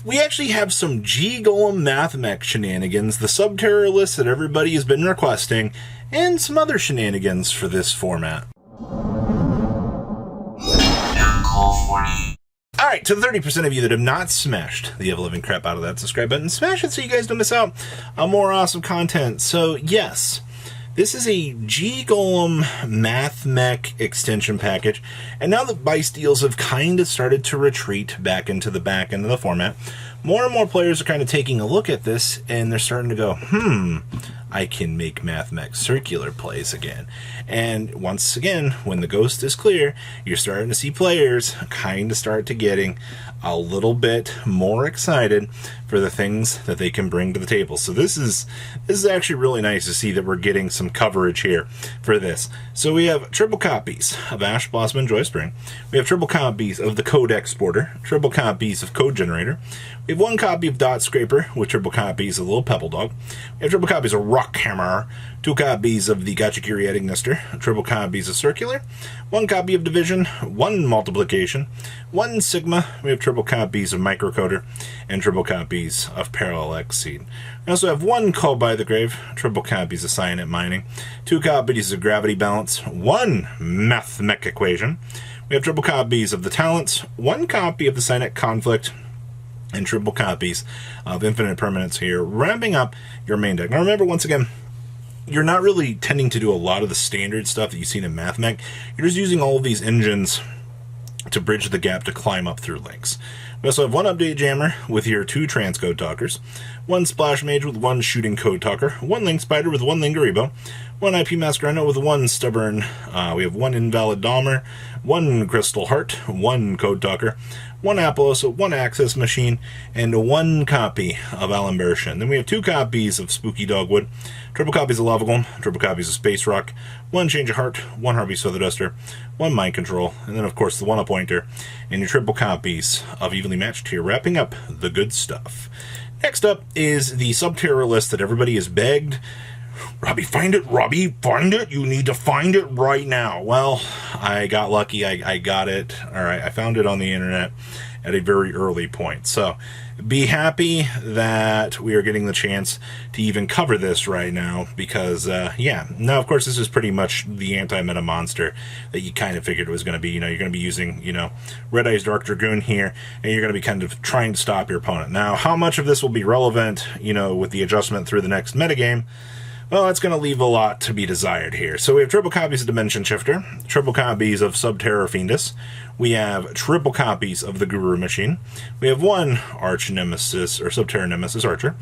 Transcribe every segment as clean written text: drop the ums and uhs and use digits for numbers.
we actually have some Golem mathmech shenanigans, the Subterror list that everybody has been requesting, and some other shenanigans for this format. Alright, to the 30% of you that have not smashed the ever-living crap out of that subscribe button, smash it so you guys don't miss out on more awesome content. So, yes, this is a Golem mathmech extension package, and now that Blaise deals have kind of started to retreat back into the back end of the format, more and more players are kind of taking a look at this, and they're starting to go, I can make mathmech circular plays again. And once again, when the ghost is clear, you're starting to see players kind of start to getting a little bit more excited for the things that they can bring to the table. So this is actually really nice to see that we're getting some coverage here for this. So we have triple copies of Ash Blossom and Joy Spring. We have triple copies of the Code Exporter, triple copies of Code Generator. We have one copy of Dot Scraper with triple copies of Little Pebble Dog. We have triple copies of Rock Hammer, two copies of the Gachagiri Nester, triple copies of Circular, one copy of Division, one Multiplication, one Sigma. We have triple copies of Microcoder, and triple copies of Parallel X Seed. We also have one Call by the Grave, triple copies of Cyanide Mining, two copies of Gravity Balance, one mathmech Equation. We have triple copies of the Talents, one copy of the Cynet Conflict, and triple copies of Infinite Permanence here, wrapping up your main deck. Now remember, once again, you're not really tending to do a lot of the standard stuff that you've seen in mathmech. You're just using all of these engines to bridge the gap to climb up through links. We also have one Update Jammer with your two Transcode Talkers, one Splash Mage with one Shooting Code Talker, one Link Spider with one Lingaribo, one IP Masquerano with one Stubborn, we have one Invalid Dahmer, one Crystal Heart, one Code Talker, one Apollo, one Access Machine, and one copy of Alimbershin. Then we have two copies of Spooky Dogwood, triple copies of Lava Golem, triple copies of Space Rock, one Change of Heart, one Harvey's Feather Duster, one Mind Control, and then of course the one Appointer, and your triple copies of Evenly Matched here, wrapping up the good stuff. Next up is the Subterror list that everybody has begged. Robbie, find it! Robbie, find it! You need to find it right now! Well, I got lucky. I got it. Alright, I found it on the internet at a very early point. So, be happy that we are getting the chance to even cover this right now, because, yeah. Now, of course, this is pretty much the anti-meta monster that you kind of figured it was going to be. You know, you're going to be using, you know, Red Eyes Dark Dragoon here, and you're going to be kind of trying to stop your opponent. Now, how much of this will be relevant, you know, with the adjustment through the next metagame? Well, it's going to leave a lot to be desired here. So we have triple copies of Dimension Shifter, triple copies of Subterror Fiendus, we have triple copies of the Guru Machine, we have one Arch Nemesis, or Subterror Nemesis Archer,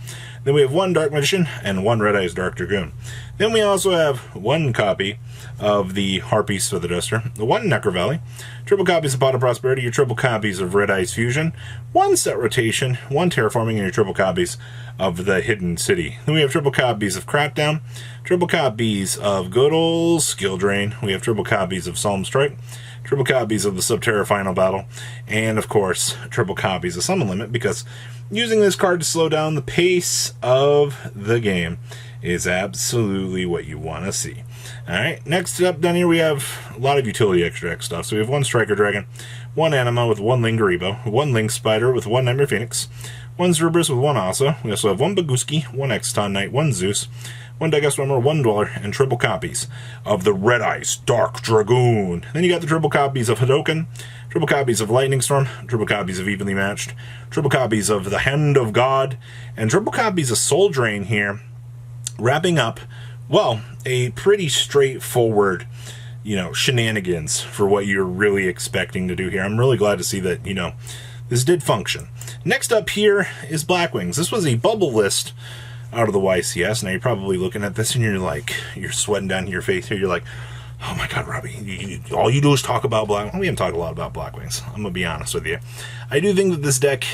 then we have one Dark Magician, and one Red Eyes Dark Dragoon. Then we also have one copy of the Harpies for the Duster, one Necro Valley, triple copies of Pot of Prosperity, your triple copies of Red Eyes Fusion, one Set Rotation, one Terraforming, and your triple copies of the Hidden City. Then we have triple copies of Crackdown, triple copies of good old Skill Drain, we have triple copies of Solemn Strike, triple copies of the Subterror Final Battle, and of course, triple copies of Summon Limit, because using this card to slow down the pace of the game is absolutely what you want to see. Alright, next up down here we have a lot of utility extract stuff. So we have one Striker Dragon, one Anima with one Lingaribo, one Link Spider with one Nightmare Phoenix, one Zerberus with one Asa. We also have one Baguski, one Exton Knight, one Zeus, one Dagastwarmer, one Dweller, and triple copies of the Red Eyes Dark Dragoon. Then you got the triple copies of Hadoken, triple copies of Lightning Storm, triple copies of Evenly Matched, triple copies of the Hand of God, and triple copies of Soul Drain here, wrapping up, well, a pretty straightforward, you know, shenanigans for what you're really expecting to do here. I'm really glad to see that, you know, this did function. Next up here is Blackwings. This was a bubble list out of the YCS. Now you're probably looking at this and you're like, you're sweating down your face here. You're like, oh my god, Robbie, all you do is talk about Blackwings. We haven't talked a lot about Blackwings. I'm going to be honest with you. I do think that this deck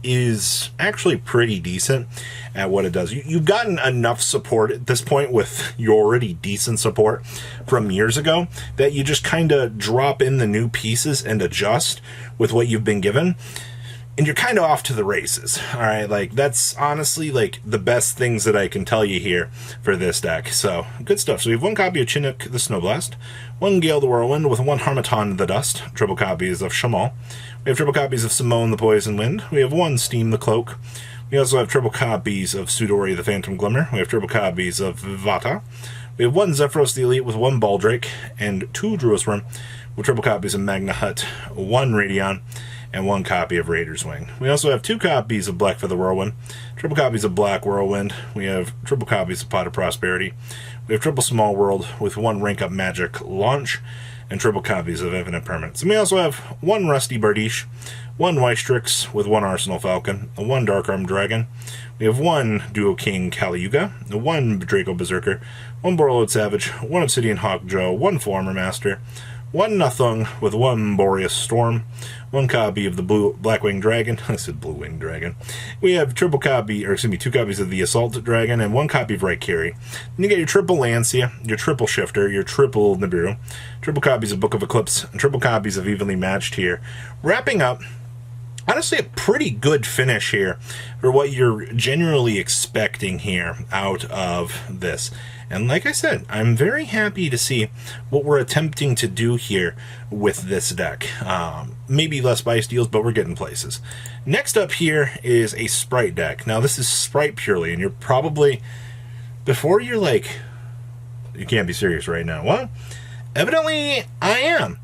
is actually pretty decent at what it does. You've gotten enough support at this point with your already decent support from years ago that you just kind of drop in the new pieces and adjust with what you've been given. and you're kind of off to the races. All right, like that's honestly like the best things that I can tell you here for this deck. So good stuff. So we have one copy of Chinook the Snowblast, one Gale the Whirlwind with one Harmattan the Dust, triple copies of Shamal. We have triple copies of Simone the Poison Wind. We have one Steam the Cloak. We also have triple copies of Sudori the Phantom Glimmer. We have triple copies of Vivata. We have one Zephyros the Elite with one Baldrake and two Druisworm with triple copies of Magna Hut, one Radion, and one copy of Raider's Wing. We also have two copies of Black Feather Whirlwind, triple copies of Black Whirlwind. We have triple copies of Pot of Prosperity. We have triple Small World with one Rank Up Magic Launch, and triple copies of Infinite Permanence. And we also have one Rusty Bardiche, one Wystrix with one Arsenal Falcon, one Dark Armed Dragon. We have one Duo King Caliuga, one Draco Berserker, one Borreload Savage, one Obsidian Hawk Joe, one Former Master, one Nothung with one Boreas Storm, one copy of the Blackwing Dragon. I said Blue Wing Dragon. We have two copies of the Assault Dragon, and one copy of Raikiri. Then you get your triple Lancia, your triple Shifter, your triple Nibiru, triple copies of Book of Eclipse, and triple copies of Evenly Matched here. Wrapping up, honestly, a pretty good finish here for what you're generally expecting here out of this. And like I said, I'm very happy to see what we're attempting to do here with this deck. Maybe less bias deals, but we're getting places. Next up here is a Sprite deck. Now, this is Sprite purely, and you're probably, before you're like, you can't be serious right now. Well, evidently I am.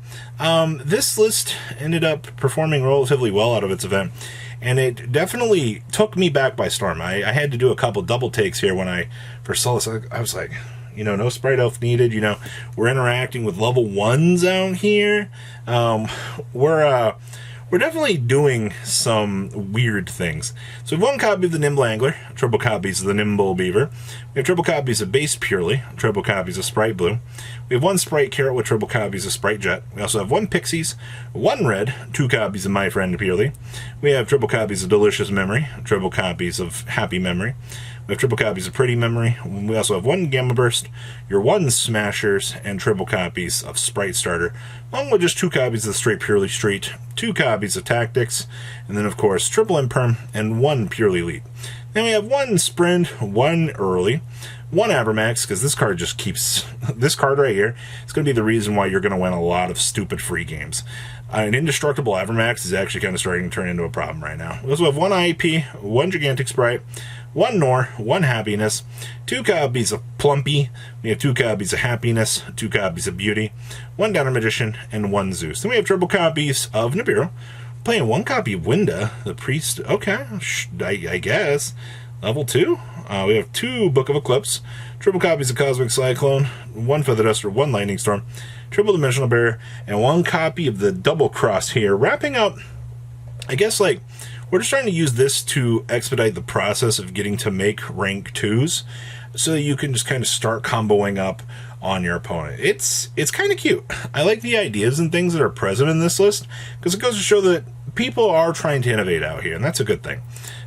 This list ended up performing relatively well out of its event, and it definitely took me back by storm. I had to do a couple double takes here when I first saw this. I was like, you know, no Sprite Elf needed. You know, we're interacting with level 1s out here. We're definitely doing some weird things. So we have one copy of the Nimble Angler, triple copies of the Nimble Beaver. We have triple copies of Base Purely, triple copies of Sprite Blue. We have one Sprite Carrot with triple copies of Sprite Jet. We also have one Pixies, one Red, two copies of My Friend Purely. We have triple copies of Delicious Memory, triple copies of Happy Memory. We have triple copies of Pretty Memory. We also have one Gamma Burst, your one Smashers, and triple copies of Sprite Starter, along with just two copies of Straight Purely Street, two copies of Tactics, and then, of course, triple Imperm, and one Purely Elite. Then we have one Sprint, one Early, one Abermax, because this card just keeps... This card right here is going to be the reason why you're going to win a lot of stupid free games. An Indestructible Abermax is actually kind of starting to turn into a problem right now. We also have one IEP, one Gigantic Sprite, one Nor, one Happiness, two copies of Plumpy, we have two copies of Happiness, two copies of Beauty, one Downer Magician, and one Zeus. Then we have triple copies of Nibiru, playing one copy of Winda, the Priest. Okay, I guess. Level 2. We have two Book of Eclipse, triple copies of Cosmic Cyclone, one Feather Duster, one Lightning Storm, triple Dimensional Barrier, and one copy of the Double Cross here. Wrapping up, I guess, like, we're just trying to use this to expedite the process of getting to make rank 2s so that you can just kind of start comboing up on your opponent. It's kind of cute. I like the ideas and things that are present in this list because it goes to show that people are trying to innovate out here, and that's a good thing.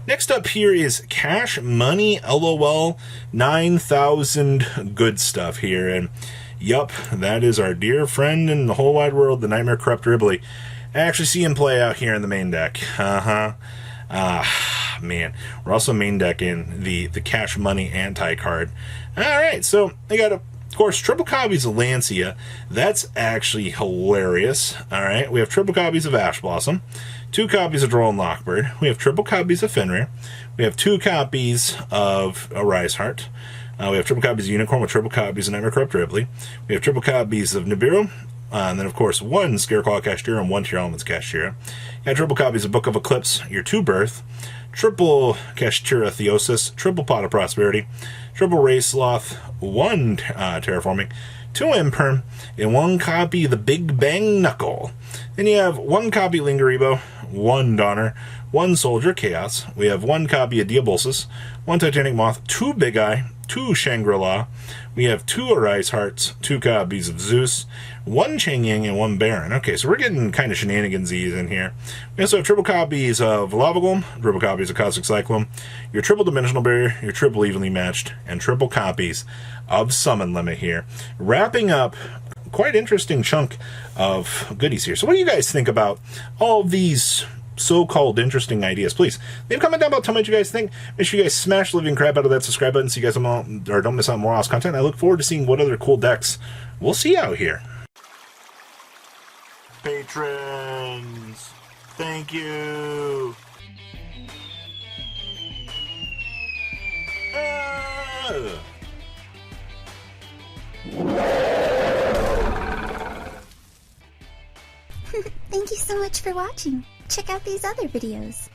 Next up here is Cash Money LOL 9,000 good stuff here, and yup, that is our dear friend in the whole wide world, the Nightmare Corrupt Ridley. I actually see him play out here in the main deck. Man. We're also main decking the Cash Money anti-card. Alright, so I got, of course, triple copies of Lancia. That's actually hilarious. Alright, we have triple copies of Ash Blossom, two copies of Droll and Lockbird. We have triple copies of Fenrir. We have two copies of Arise Heart. We have triple copies of Unicorn with triple copies of Nightmare Corrupt Ridley. We have triple copies of Nibiru. And then, of course, one Scareclaw Kashtira and one Tier Elements Kashtira. You have triple copies of Book of Eclipse, your two Birth, triple Kashtira Theosis, triple Pot of Prosperity, triple Ray Sloth, one Terraforming, two Imperm, and one copy of the Big Bang Knuckle. Then you have one copy of Lingeribo, one Donner, one Soldier Chaos. We have one copy of Diabolsis, one Titanic Moth, two Big Eye, two Shangri-La. We have two Arise Hearts, two copies of Zeus, one Chang Ying, and one Baron. Okay, so we're getting kind of shenanigans-y in here. We also have triple copies of Lava Golem, triple copies of Cosmic Cyclone, your triple Dimensional Barrier, your triple Evenly Matched, and triple copies of Summon Limit here. Wrapping up quite interesting chunk of goodies here. So what do you guys think about all of these so-called interesting ideas. Please leave a comment down below. Tell me what you guys think. Make sure you guys smash the living crap out of that subscribe button so you guys don't miss out on more awesome content. I look forward to seeing what other cool decks we'll see out here. Patrons, thank you. Thank you so much for watching. Check out these other videos.